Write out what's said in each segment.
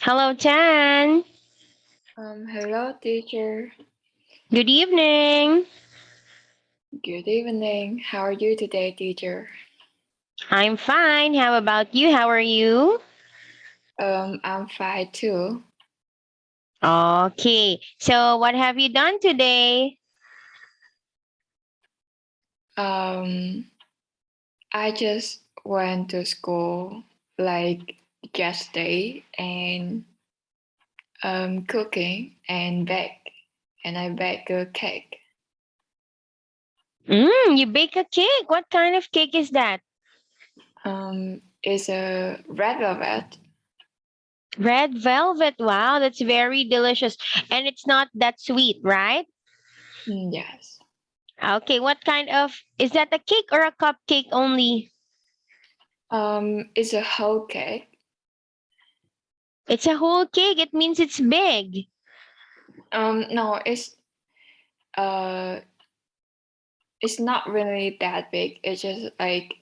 Hello, Tan. Hello, teacher. Good evening. Good evening. How are you today, teacher? I'm fine. How about you? How are you? I'm fine too. Okay. So, what have you done today? Um, I just went to school like yesterday and cooking and bake, and I bake a cake. You bake a cake. What kind of cake is that? It's a red velvet. Red velvet. Wow, that's very delicious. And it's not that sweet, right? Yes. Okay, what kind of is that, a cake or a cupcake only? It's a whole cake. It's a whole cake. It means it's big. No, uh, it's not really that big. It's just like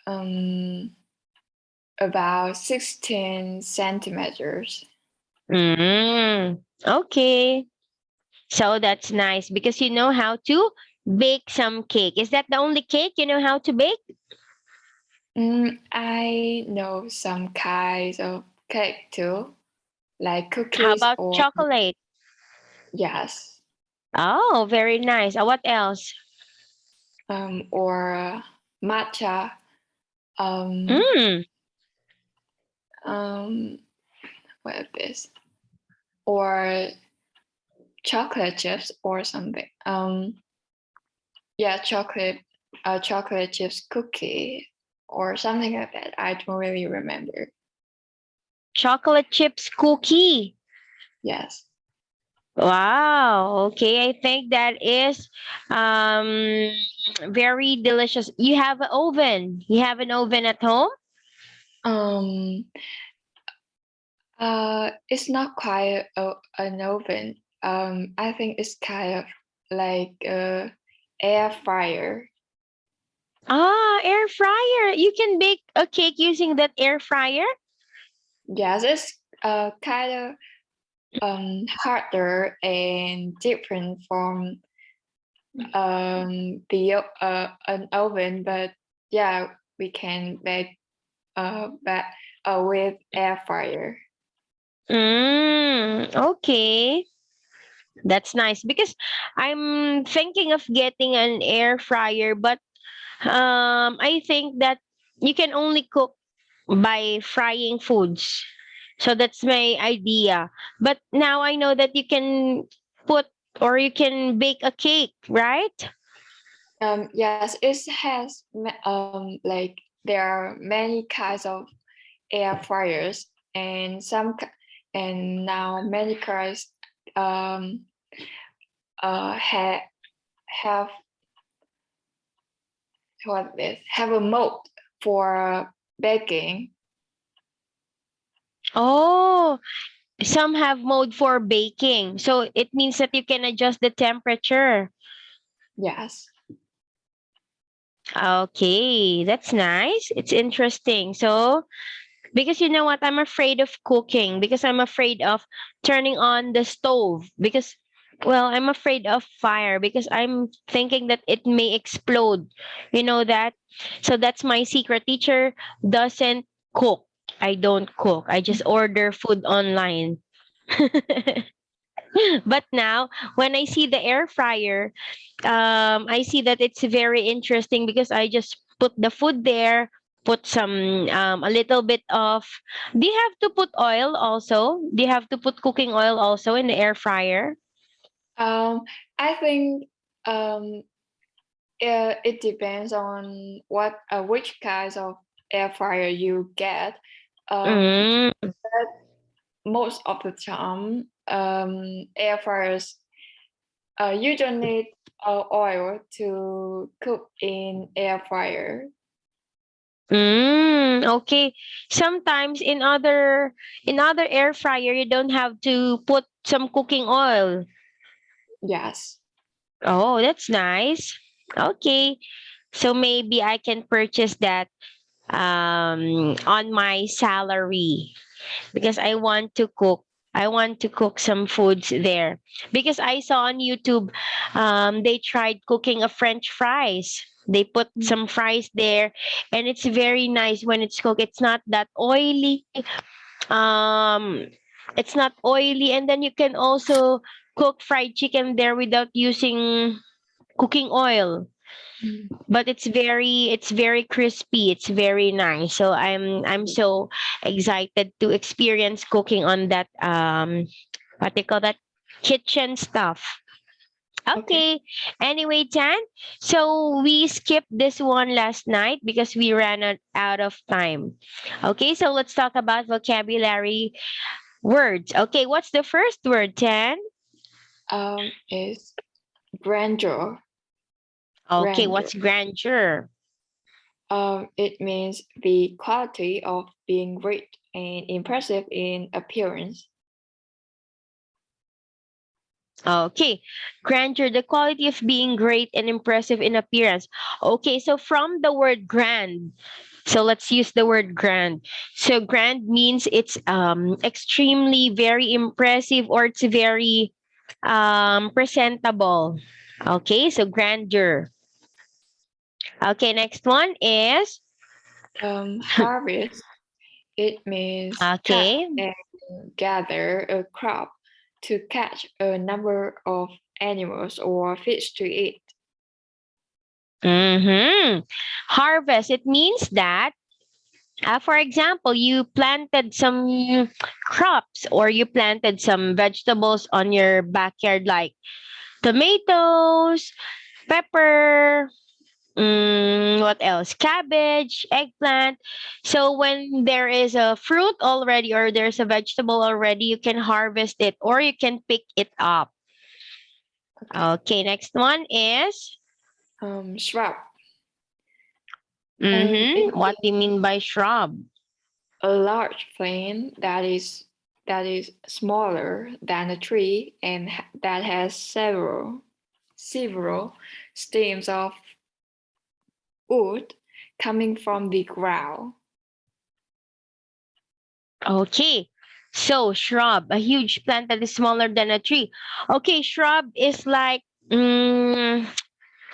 um about 16 centimeters. Okay. So that's nice because you know how to bake some cake. Is that the only cake you know how to bake? I know some kinds of cake too, like How cookies about or chocolate? yes, Oh, very nice. What else? or matcha, um, Mm, um, what is this? Or chocolate chips or something. Yeah, chocolate chips cookie or something like that. I don't really remember. chocolate chips cookie. Yes. Wow. Okay, I think that is um very delicious. You have an oven. You have an oven at home? Um, it's not quite an oven. I think it's kind of like a air fryer. Ah, air fryer. You can bake a cake using that air fryer? Yes, it's kind of harder and different from the an oven, but yeah, we can bake back with air fryer. Okay. That's nice because I'm thinking of getting an air fryer, but I think that you can only cook by frying foods. So that's my idea. But now I know that you can put or you can bake a cake, right? Yes, it has like there are many kinds of air fryers and and now many cars um have have a mode for baking. Oh, some have mode for baking. So it means that you can adjust the temperature. Yes. Okay, that's nice. It's interesting. So, because you know what, I'm afraid of cooking because I'm afraid of turning on the stove because, well, I'm afraid of fire because I'm thinking that it may explode. You know that? So that's my secret. Teacher doesn't cook. I don't cook. I just order food online. But now, when I see the air fryer, I see that it's very interesting because I just put the food there, put some a little bit of. Do you have to put oil also? Do you have to put cooking oil also in the air fryer? Um, I think um, it depends on what which kinds of air fryer you get. Um, Mm. but most of the time, air fryers you don't need oil to cook in air fryer. Okay. Sometimes in other air fryer you don't have to put some cooking oil. Yes. Oh, that's nice. Okay. So maybe I can purchase that on my salary. because I want to cook. I want to cook some foods there because I saw on YouTube, they tried cooking a French fries. They put Mm. some fries there, and it's very nice when it's cooked. It's not that oily. Um, it's not oily, and then you can also cook fried chicken there without using cooking oil, Mm. but it's very crispy, it's very nice. So I'm so excited to experience cooking on that, what they call that, kitchen stuff. Okay. Okay, anyway, Tan, so we skipped this one last night because we ran out of time. Okay, so let's talk about vocabulary words. Okay, what's the first word, Tan? Is grandeur. Okay, Grandeur. what's grandeur? It means the quality of being great and impressive in appearance. Okay. Grandeur, the quality of being great and impressive in appearance. Okay, so from the word grand, so let's use the word grand. So grand means it's extremely very impressive, or it's very presentable. Okay, so grandeur. Okay, next one is Harvest. It means cut okay. and gather a crop to catch a number of animals or fish to eat. Mm-hmm. Harvest, it means that, for example, you planted some crops, or you planted some vegetables on your backyard, like tomatoes, pepper, what else? Cabbage, eggplant. So when there is a fruit already, or there's a vegetable already, you can harvest it, or you can pick it up. Okay. Okay, next one is Shrub. It what do you means mean by shrub? a large plant that is smaller than a tree and that has several stems of wood coming from the ground. Okay. So shrub, a huge plant that is smaller than a tree. Okay, shrub is like,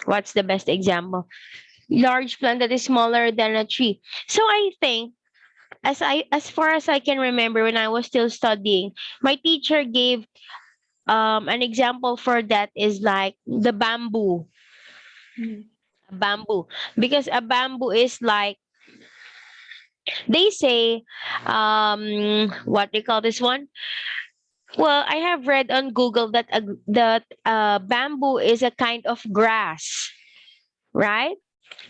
what's the best example? Large plant that is smaller than a tree. So I think, as far as I can remember, when I was still studying, my teacher gave an example for that, is like the bamboo. Mm. Bamboo. Because a bamboo is like, they say, what they call this one? Well, I have read on Google that bamboo is a kind of grass, right?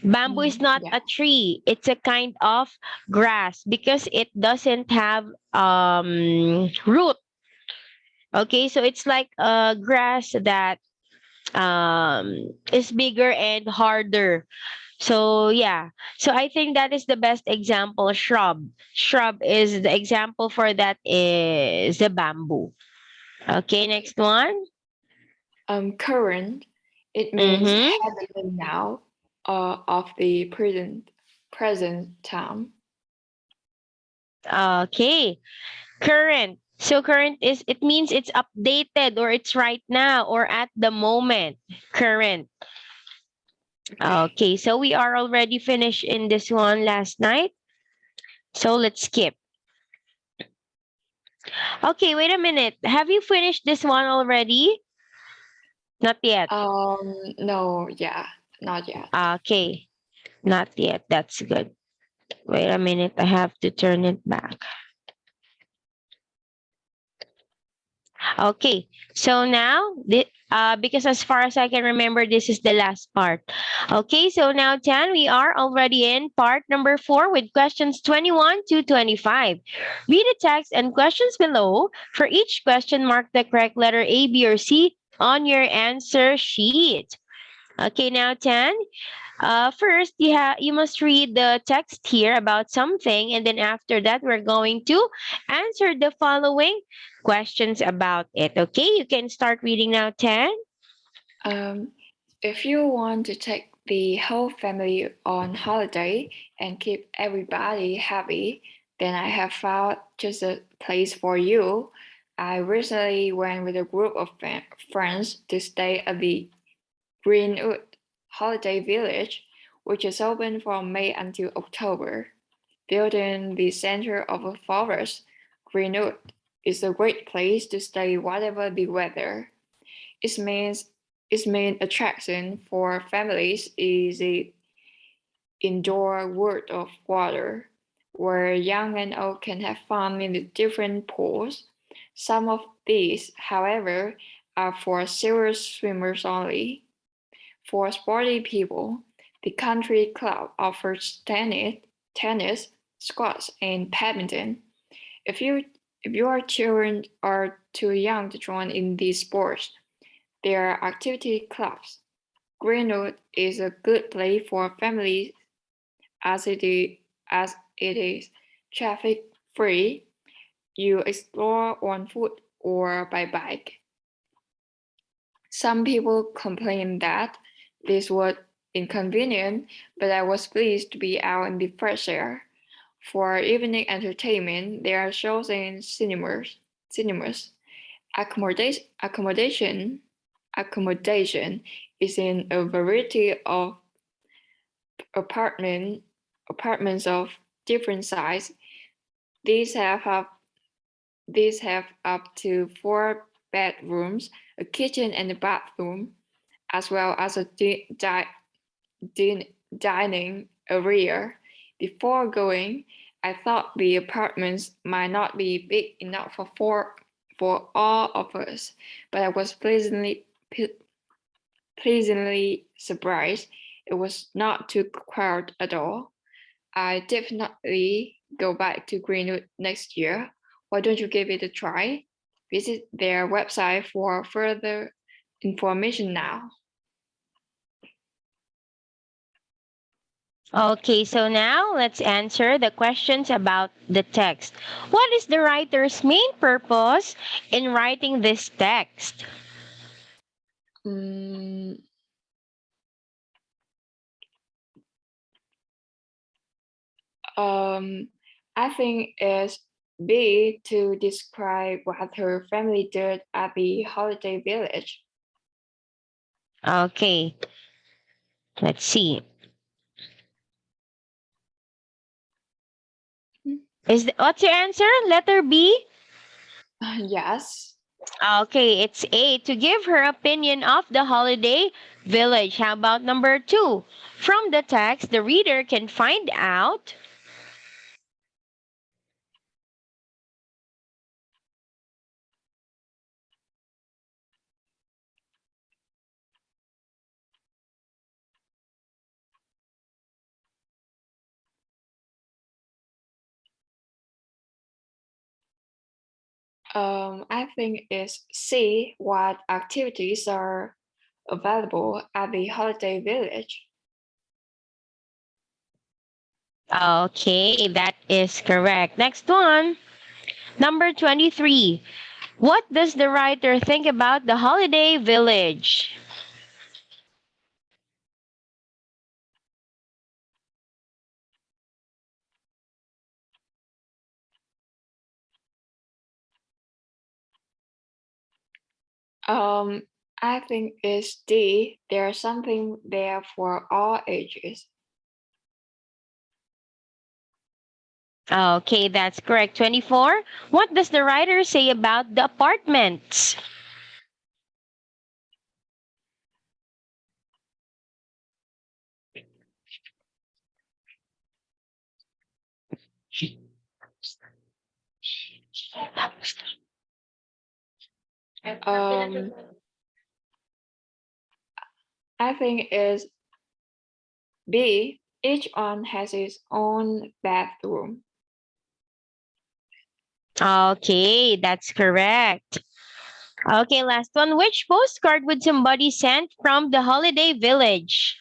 Bamboo is not Yeah. a tree; it's a kind of grass because it doesn't have root. Okay, so it's like a grass that is bigger and harder. So yeah, so I think that is the best example. Shrub, shrub is the example for that, is the bamboo. Okay, Okay. next one. Current. It means Mm-hmm. happening now, of the present time. Okay. Current. So current is, it means it's updated, or it's right now, or at the moment. Current. Okay. Okay. So we are already finished in this one last night. So let's skip. Okay, wait a minute. Have you finished this one already? Not yet. No, yeah, not yet. Okay. Not yet. That's good. Wait a minute. I have to turn it back. Okay, so now, because as far as I can remember, this is the last part. Okay, so now, Tan, we are already in part number 4 with questions 21 to 25. Read the text and questions below. For each question, mark the correct letter A, B, or C on your answer sheet. Okay, now, Tan, first, you must read the text here about something, and then after that, we're going to answer the following questions about it. Okay, you can start reading now, Tan. Um, if you want to take the whole family on holiday and keep everybody happy, then I have found just a place for you. I recently went with a group of friends to stay at the Greenwood Holiday Village, which is open from May until October. Built in the center of a forest, Greenwood is a great place to stay whatever the weather. Its main attraction for families is the indoor world of water, where young and old can have fun in the different pools. Some of these, however, are for serious swimmers only. For sporty people, the country club offers tennis, squash, and badminton. If you if your children are too young to join in these sports, there are activity clubs. Greenwood is a good place for families as it is traffic free. You explore on foot or by bike. Some people complain that this was inconvenient, but I was pleased to be out in the fresh air. For evening entertainment, there are shows in cinemas. Accommodation accommodation is in a variety of apartment apartments of different size. These have up these have up to 4 bedrooms, a kitchen and a bathroom, as well as a dining area. Before going, I thought the apartments might not be big enough for all of us, but I was pleasantly surprised. It was not too crowded at all. I definitely go back to Greenwood next year. Why don't you give it a try? Visit their website for further information now. Okay, so now let's answer the questions about the text. What is the writer's main purpose in writing this text? Mm, um, I think it's B to describe what her family did at the holiday village. Okay, let's see. What's your answer? Letter B? Yes. Okay, it's A to give her opinion of the holiday village. How about number 2? From the text, the reader can find out. I think it's C, what activities are available at the holiday village. Okay, that is correct. Next one. Number 23. What does the writer think about the holiday village? Um, I think it's D, there's something there for all ages. Okay, that's correct. 24. What does the writer say about the apartments? Um, I think it's B, each one has its own bathroom. Okay, that's correct. Okay, last one. Which postcard would somebody send from the holiday village?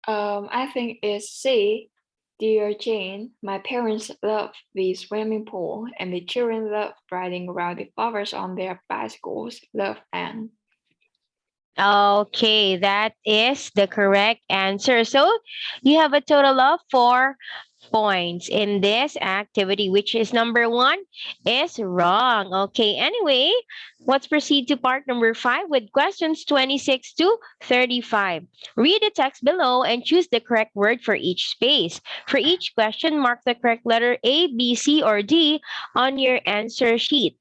I think it's C. Dear Jane, my parents love the swimming pool, and the children love riding around the flowers on their bicycles. Love Anne. Okay, that is the correct answer. So you have a total of 4 points in this activity, which is number one is wrong. Okay, anyway, let's proceed to part number five with questions 26 to 35. Read the text below and choose the correct word for each space. For each question, mark the correct letter A, B, C, or D on your answer sheet.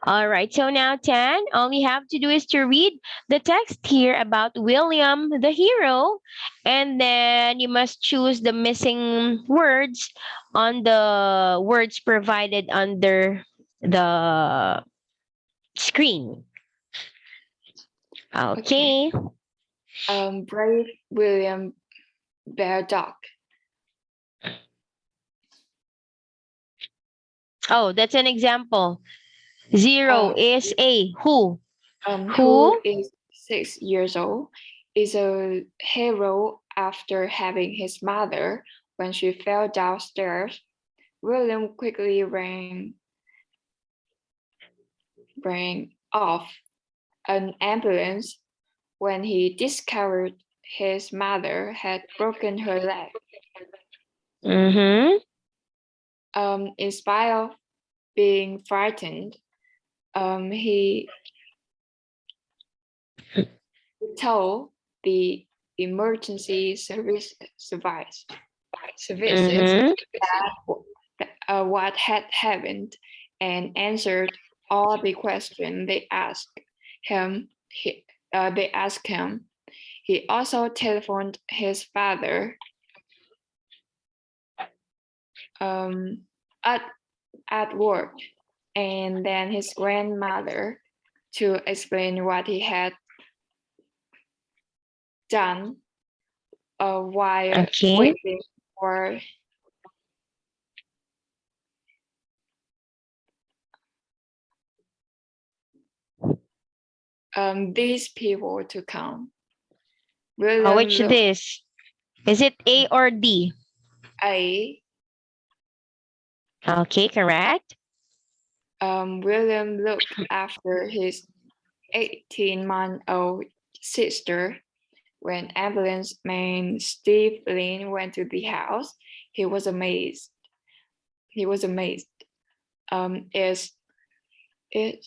All right, so now 10, all you have to do is to read the text here about William, the hero, and then you must choose the missing words on the words provided under the screen. Okay. Okay. Brave William Bear Dog. Oh, that's an example. Zero Um, is A. Who? who Who? is 6 years old, is a hero after having his mother when she fell downstairs. William quickly ran off an ambulance when he discovered his mother had broken her leg. Mm-hmm. In spite of being frightened, he told the emergency services Mm-hmm. what had happened and answered all the questions they asked him. They asked him. He also telephoned his father um, at work, and then his grandmother to explain what he had done while Okay. waiting for these people to come. William Which looked this? Is it A or D? a Okay, correct. William looked after his 18-month-old sister. When ambulance man Steve Lynn went to the house, he was amazed. He was amazed. Is it?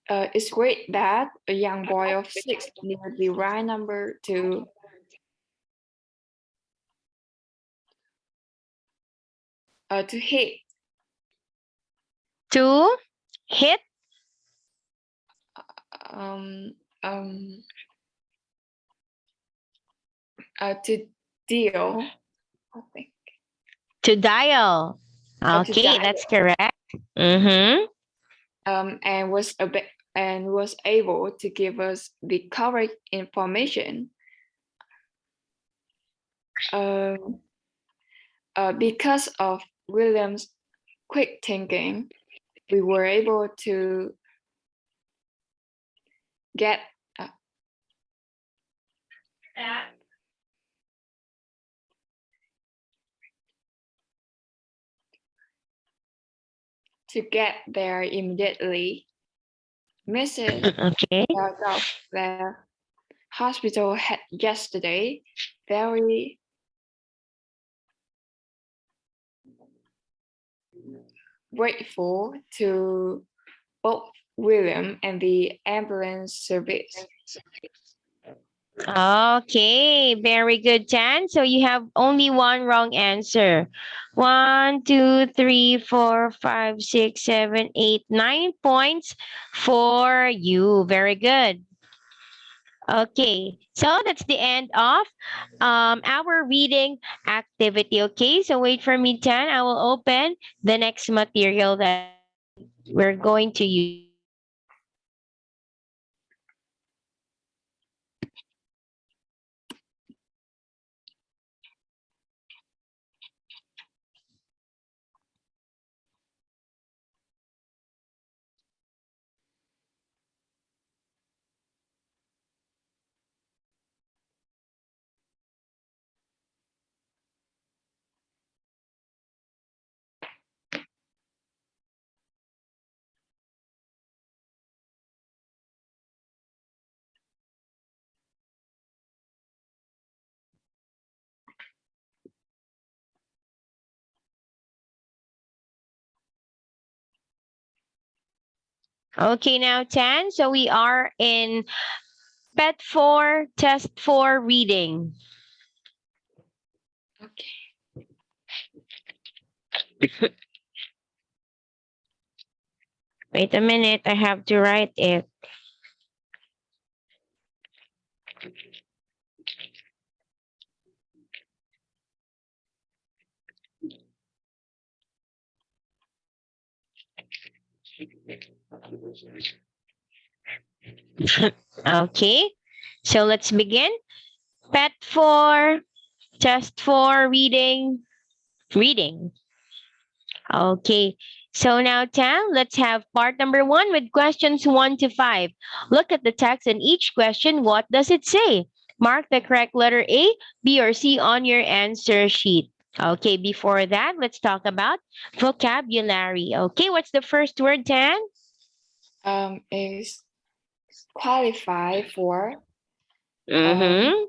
It's great that a young boy of 6 knew the right number to hit To hit, um um to deal, I think, to dial. to Okay, that's dial, correct. Mm-hmm. and was able to give us the correct information. Um, because of William's quick thinking, we were able get uh, to get there immediately. Mrs. Okay. Of the hospital had yesterday very grateful to both William and the ambulance service. Okay, very good, Tan. So you have only one wrong answer. 1, 2, 3, 4, 5, 6, 7, 8, 9 points for you. Very good. Okay, so that's the end of our reading activity. Okay, so wait for me, Tan. I will open the next material that we're going to use. Okay, now 10. So we are in Pet 4, Test 4 reading. Okay. Wait a minute, I have to write it. Okay, so let's begin. Pet 4, Test 4 reading. Reading. Okay. So now, Tam, let's have part number 1 with questions 1 to 5. Look at the text in each question. What does it say? Mark the correct letter A, B, or C on your answer sheet. Okay, before that, let's talk about vocabulary. Okay, what's the first word, Tan? Is qualify for. Um, Mm-hmm.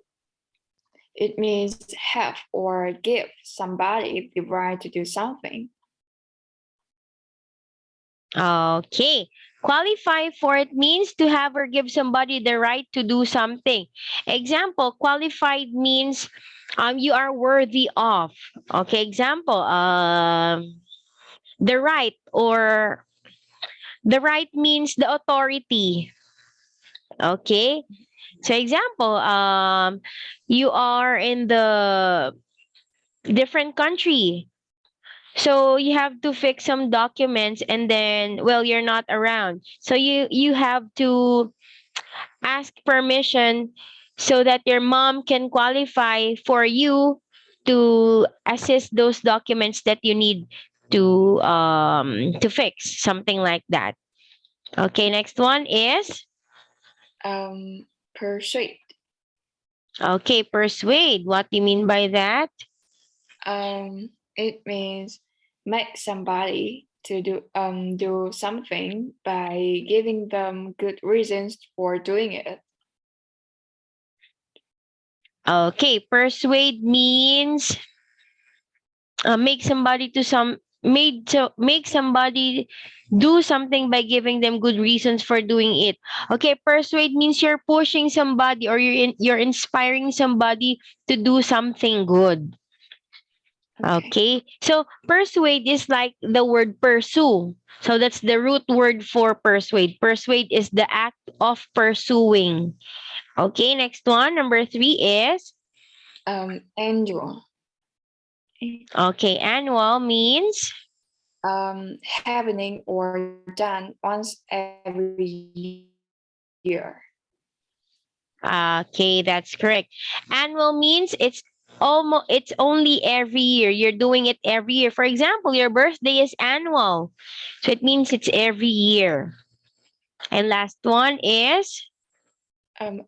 it means have or give somebody the right to do something. Okay. Qualify for it means to have or give somebody the right to do something. Example, qualified means you are worthy of. Okay, example, the right or the right means the authority. Okay. So example, you are in the different country. So you have to fix some documents and then well you're not around. So you have to ask permission so that your mom can qualify for you to assist those documents that you need to fix something like that. Okay, next one is Persuade. okay, persuade. What do you mean by that? It means make somebody to do something by giving them good reasons for doing it. Okay, persuade means make somebody to some made to make somebody do something by giving them good reasons for doing it. Okay, persuade means you're pushing somebody or you're inspiring somebody to do something good. Okay. Okay, so persuade is like the word pursue. So that's the root word for persuade. Persuade is the act of pursuing. Okay, next one, number 3 is Annual. okay, annual means Happening or done once every year. okay, that's correct. Annual means it's only every year. You're doing it every year. For example, your birthday is annual. So it means it's every year. And last one is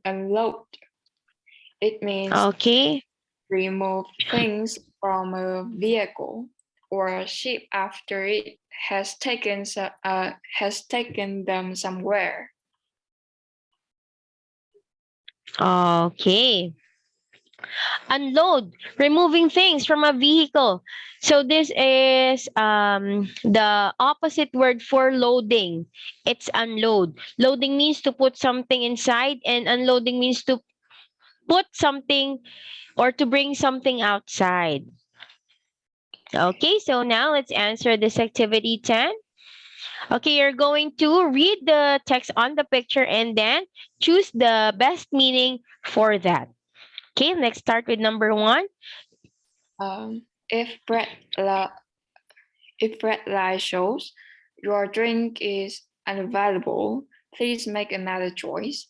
Unload. It means okay. remove things from a vehicle or a ship after it has taken them somewhere. Okay. Unload, removing things from a vehicle. So this is the opposite word for loading. It's unload. Loading means to put something inside and unloading means to put something or to bring something outside. Okay, so now let's answer this activity 10. Okay, you're going to read the text on the picture and then choose the best meaning for that. Okay, let's start with number 1. Um, if red li- if red light shows your drink is unavailable, please make another choice.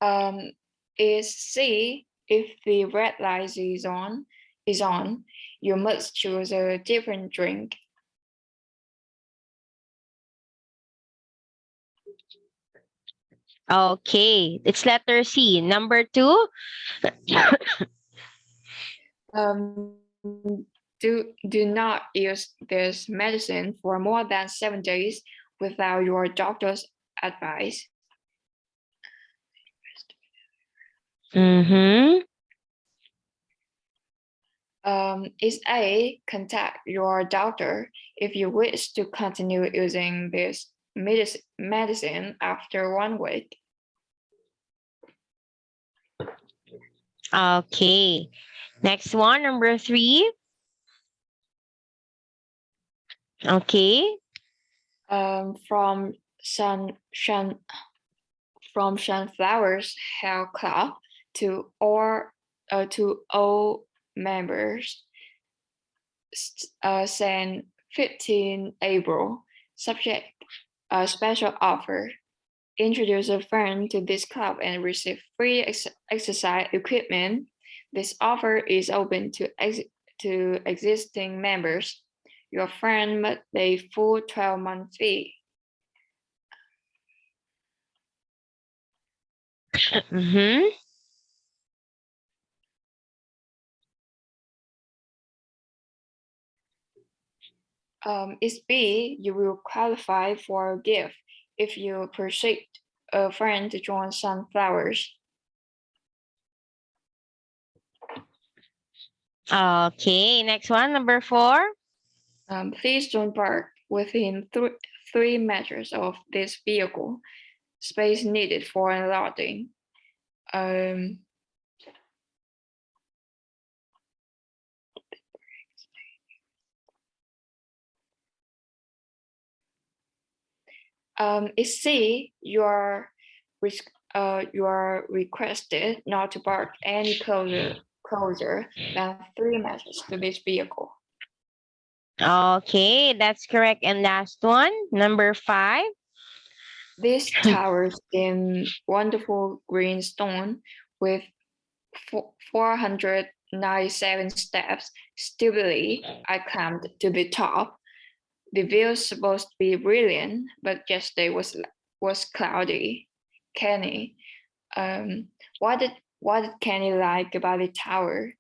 Um, is C, if the red light is on, you must choose a different drink. Okay, it's letter C. Number 2. Do not use this medicine for more than 7 days without your doctor's advice. Mm-hmm. Is A, contact your doctor if you wish to continue using this medicine after 1 week. Okay. Next one, number 3. Okay. From from Sunflower's Health Club to all members, send 15 April. Subject a special offer. Introduce a friend to this club and receive free exercise equipment. This offer is open to existing members. Your friend must pay full 12-month fee. Mm-hmm. Is B, you will qualify for a gift if you persuade a friend to join Sunflowers. Okay. Next one, number 4. Please don't park within 3 meters of this vehicle. Space needed for unloading. Um, is C, you are requested not to park any closer than 3 meters to this vehicle. Okay, that's correct. And last one, number 5. This tower's in wonderful green stone with 497 steps. Stupidly, I climbed to the top. The view's supposed to be brilliant, but yesterday was cloudy. Kenny, what did Kenny like about the tower?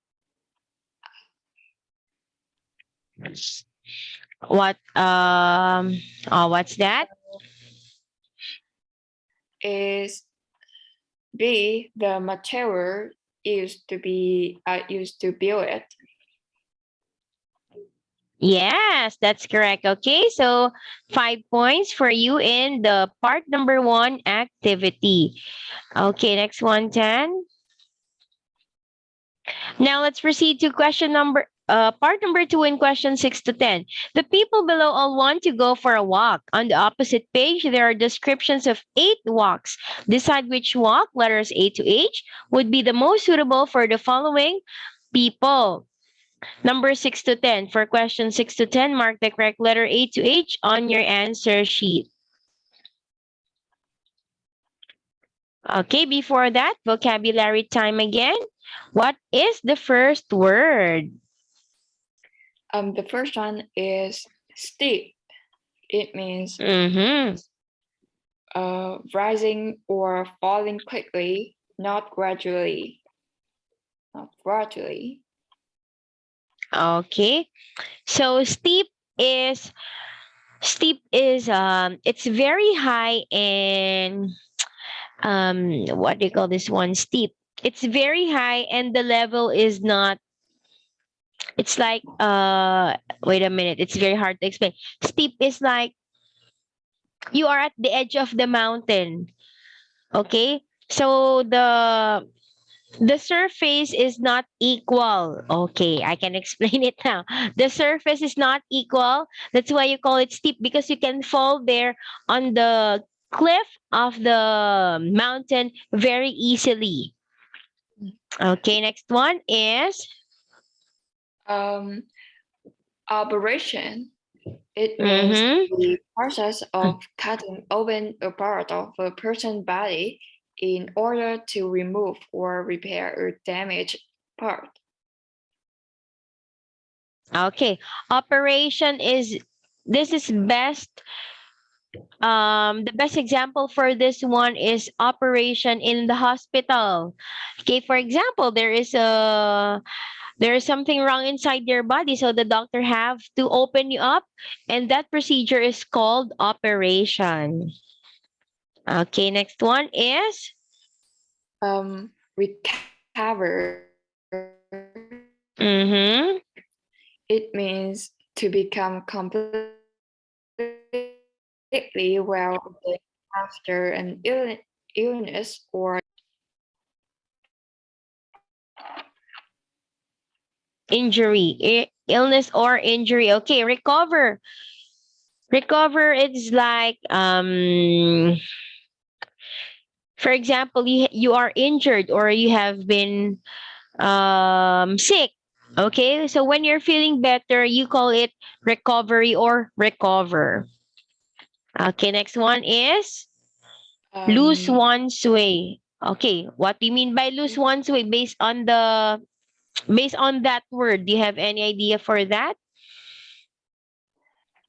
What what's that? Is B, the material used to build it. Yes, that's correct. Okay, so 5 points for you in the part number 1 activity. Okay, next one, 10. Now let's proceed to part number 2 in question 6 to 10. The people below all want to go for a walk. On the opposite page, there are descriptions of 8 walks. Decide which walk, letters A to H, would be the most suitable for the following people. Number 6 to 10. For question 6 to 10, mark the correct letter A to H on your answer sheet. Okay, before that, vocabulary time again. What is the first word? The first one is steep. It means Mm-hmm. rising or falling quickly, not gradually. Not gradually. Okay. So steep is it's very high and what do you call this one? Steep. It's very high and the level is not, it's like wait a minute, it's very hard to explain. Steep is like you are at the edge of the mountain. Okay? So the surface is not equal. Okay, I can explain it now. The surface is not equal. That's why you call it steep, because you can fall there on the cliff of the mountain very easily. Okay, next one is Um, Operation. It means mm-hmm. the process of cutting open a part of a person's body in order to remove or repair a damaged part. Okay. Operation is this is best the best example for this one is operation in the hospital. Okay, for example, there is something wrong inside your body, so the doctor have to open you up, and that procedure is called operation. Okay, next one is Recover. Mm-hmm. It means to become completely well again after an illness or Injury, illness or injury. Okay, recover. Recover is like for example, you are injured or you have been sick. Okay, so when you're feeling better, you call it recovery or recover. Okay, next one is lose um one's way. Okay, what do you mean by lose one's way based on that word? Do you have any idea for that?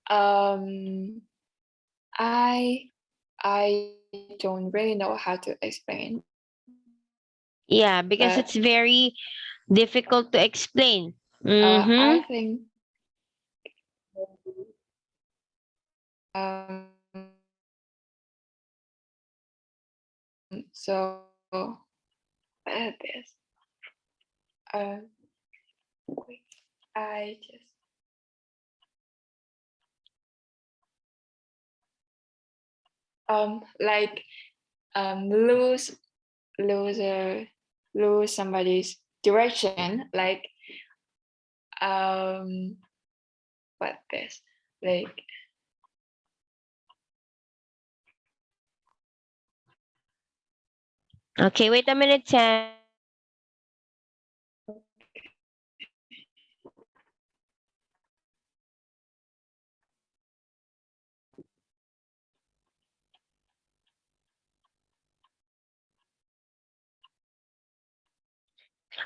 um I don't really know how to explain, but Yeah, because it's very difficult to explain. I Mm-hmm. think so what is this? Wait, I just like lose lose somebody's direction, like um what this like Okay, wait a minute, Sam.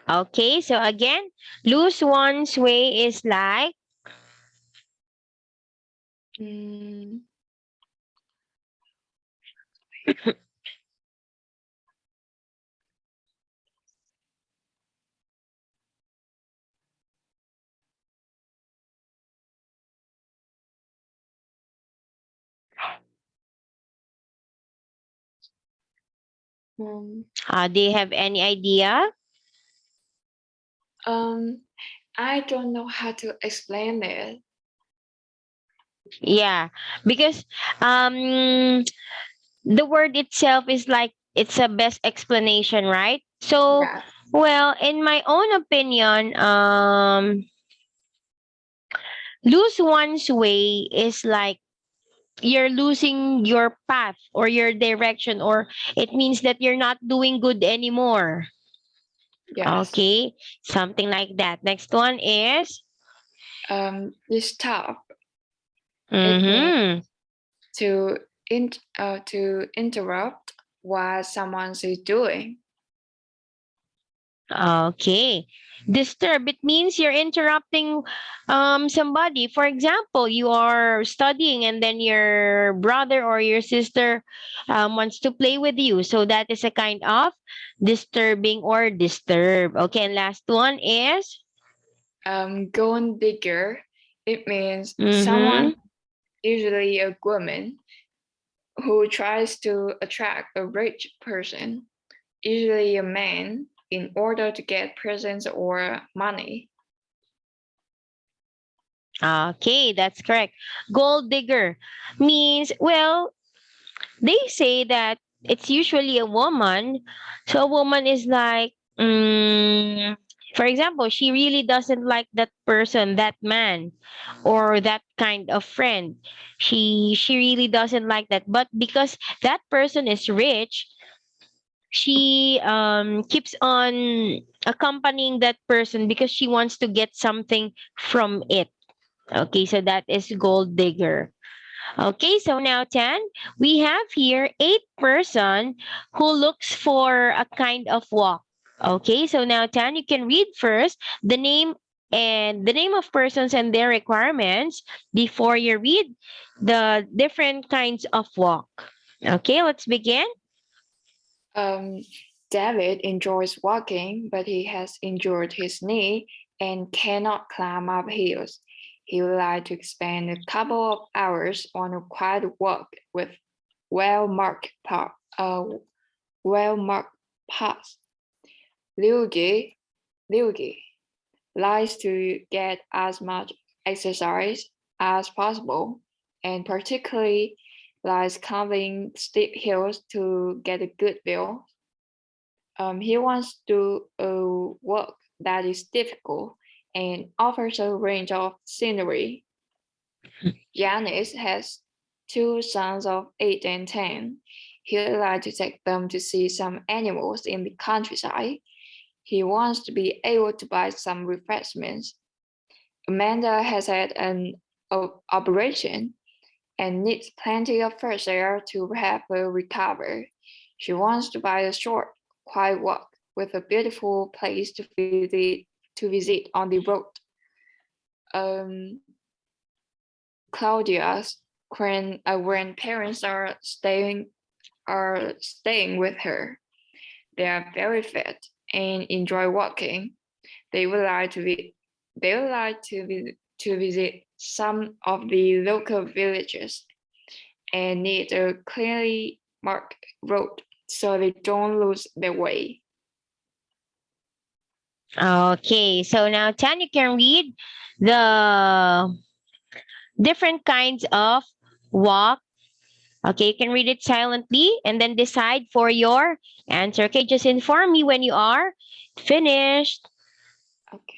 Okay, so again, lose one's way is like, mm, um do you have any idea? um I don't know how to explain it. Yeah, because the word itself is like it's a best explanation, right? So, Yes, well, in my own opinion, lose one's way is like you're losing your path or your direction, or it means that you're not doing good anymore. yes. Okay, something like that. Next one is, This stop. It means mm-hmm. to to interrupt what someone is doing. Okay. Disturb, it means you're interrupting somebody. For example, you are studying and then your brother or your sister wants to play with you. So that is a kind of disturbing or disturb. Okay, and last one is, Gold digger. It means someone, mm-hmm. usually a woman, who tries to attract a rich person, usually a man, in order to get presents or money. Okay, that's correct. Gold digger means, well, they say that it's usually a woman. So a woman is like, for example, she really doesn't like that person, that man, or that kind of friend. She really doesn't like that. But because that person is rich, she keeps on accompanying that person because she wants to get something from it. Okay, so that is gold digger. Okay, so now 10, we have here 8 person who looks for a kind of walk. Okay, so now 10, you can read first the name of persons and their requirements before you read the different kinds of walk. Okay, let's begin. Um, David enjoys walking, but he has injured his knee and cannot climb up hills. He would like to spend a couple of hours on a quiet walk with well-marked well-marked paths. Liugi, Liugi. likes to get as much exercise as possible, and particularly likes climbing steep hills to get a good view. He wants to do a work that is difficult and offers a range of scenery. Yanis has two sons of 8 and 10. He would like to take them to see some animals in the countryside. He wants to be able to buy some refreshments. Amanda has had an operation and needs plenty of fresh air to help her recover. She wants to buy a short, quiet walk with a beautiful place to visit on the road. Um, Claudia's grandparents are staying with her. They are very fit and enjoy walking. They would like to be they would like to visit some of the local villages and need a clearly marked road so they don't lose their way. Okay, so now Tanya can read the different kinds of walk. Okay, you can read it silently and then decide for your answer. Okay, just inform me when you are finished. Okay.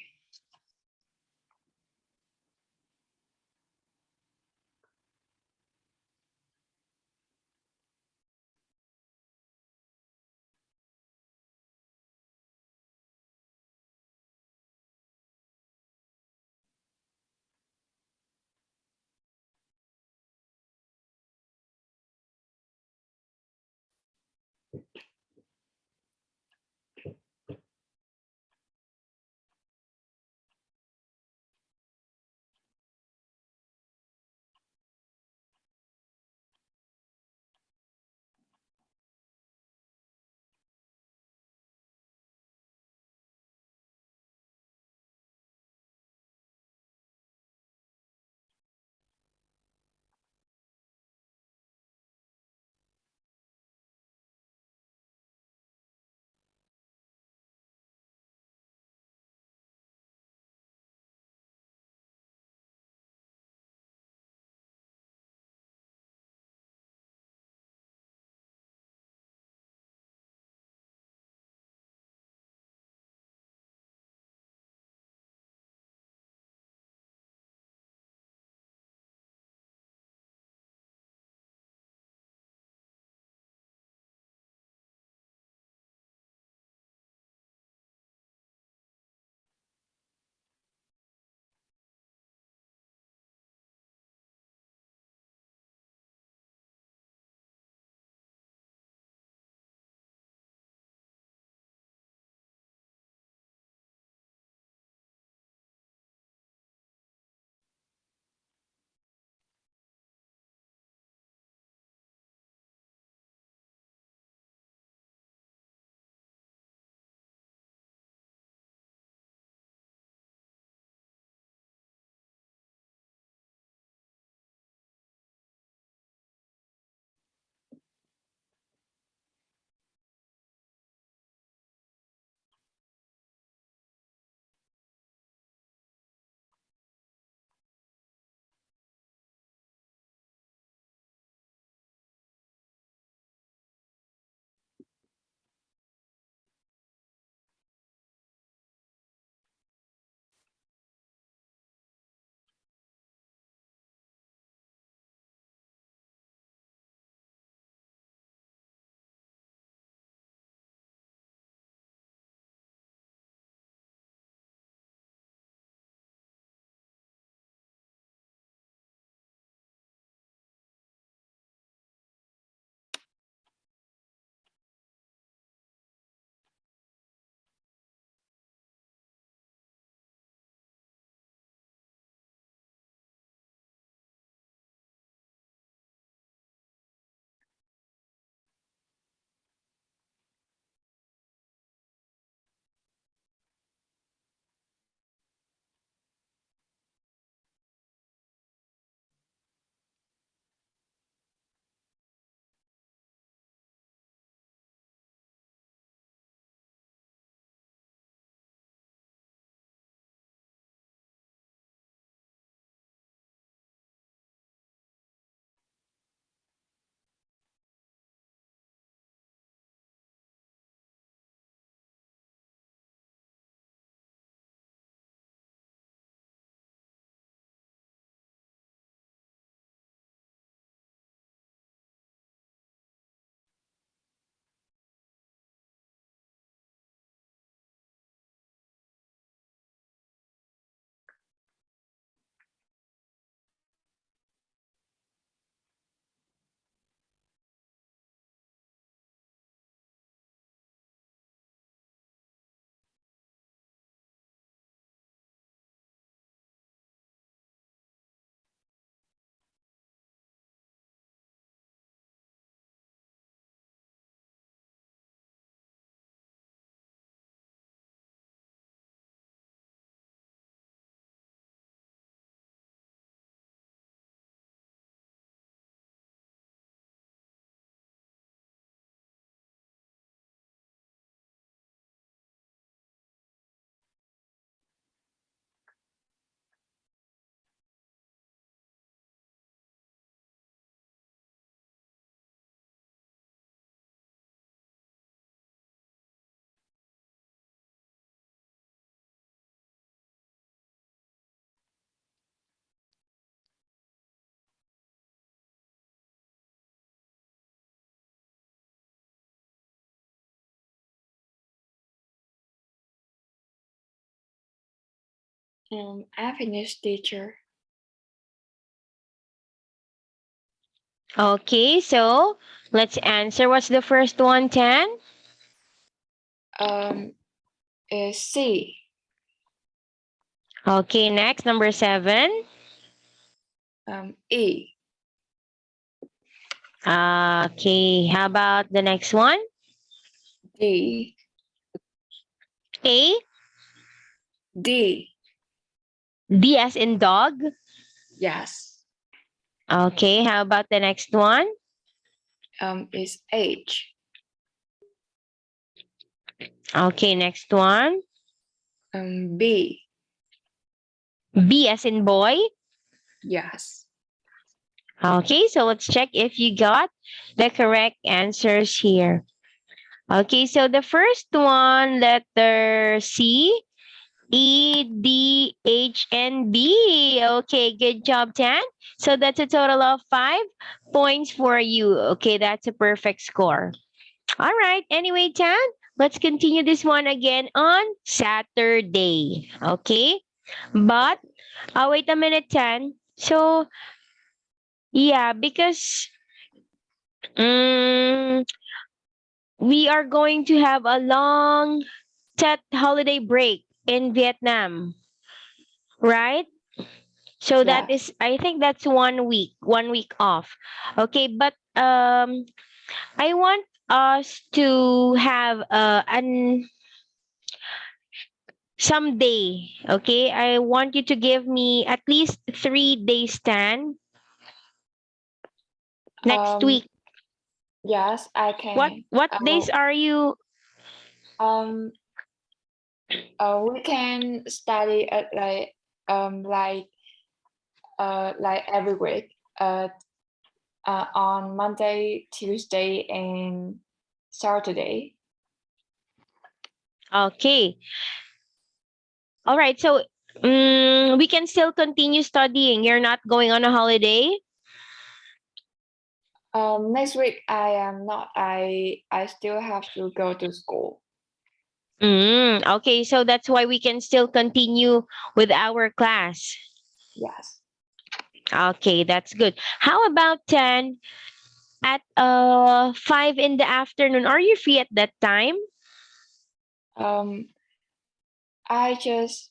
I finished, teacher. Okay, so let's answer. What's the first one, Tan? Is C. Okay, next, number 7. E. Okay, how about the next one? D. A, D. D as in dog. Yes. Okay, how about the next one? Is H. Okay, next one. B. B as in boy. Yes. Okay, so let's check if you got the correct answers here. Okay, so the first one, letter C, E, D, H, and B. Okay, good job, Tan. So that's a total of 5 points for you. Okay, that's a perfect score. All right, anyway, Tan, let's continue this one again on Saturday. Okay, but wait a minute, Tan. So, yeah, because mm, we are going to have a long Tet holiday break in Vietnam, right? So that Yes. is, I think that's 1 week off. Okay, but I want us to have an someday. Okay, I want you to give me at least 3 days stand next Um. week. Yes, I What can. what days are you? Um. We can study at like every week. On Monday, Tuesday, and Saturday. Okay, all right. So we can still continue studying. You're not going on a holiday. Next week I am not. I still have to go to school. Okay, so that's why we can still continue with our class. Yes. Okay, that's good. How about 10 at 5 in the afternoon? Are you free at that time? Um. I just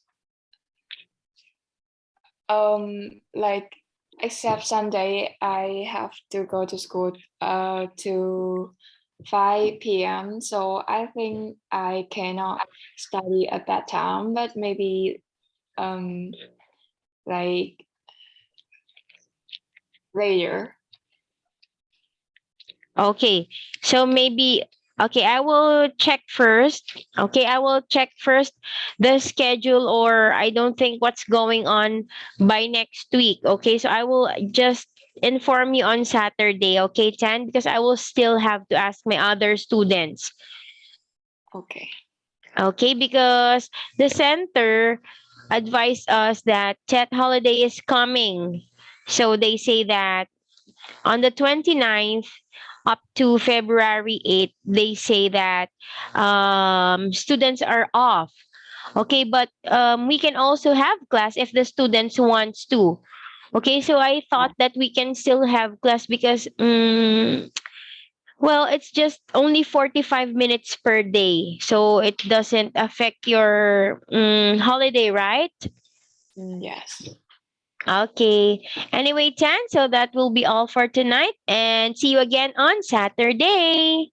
like except Sunday I have to go to school to 5 p.m. So I think I cannot study at that time, but maybe um like later. Okay. So maybe okay, I will check first. Okay, I will check first the schedule, or I don't think what's going on by next week. Okay, so I will just inform you on Saturday, okay, Tan, because I will still have to ask my other students. Okay. Okay, because the center advised us that Tet holiday is coming. So they say that on the 29th up to February 8th, they say that students are off. Okay, but we can also have class if the students wants to. Okay, so I Yeah. thought that we can still have class because well, it's just only 45 minutes per day. So it doesn't affect your holiday, right? Yes. Okay. Anyway, Tan, so that will be all for tonight and see you again on Saturday.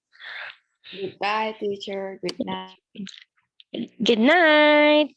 Goodbye, teacher. Good night. Good night.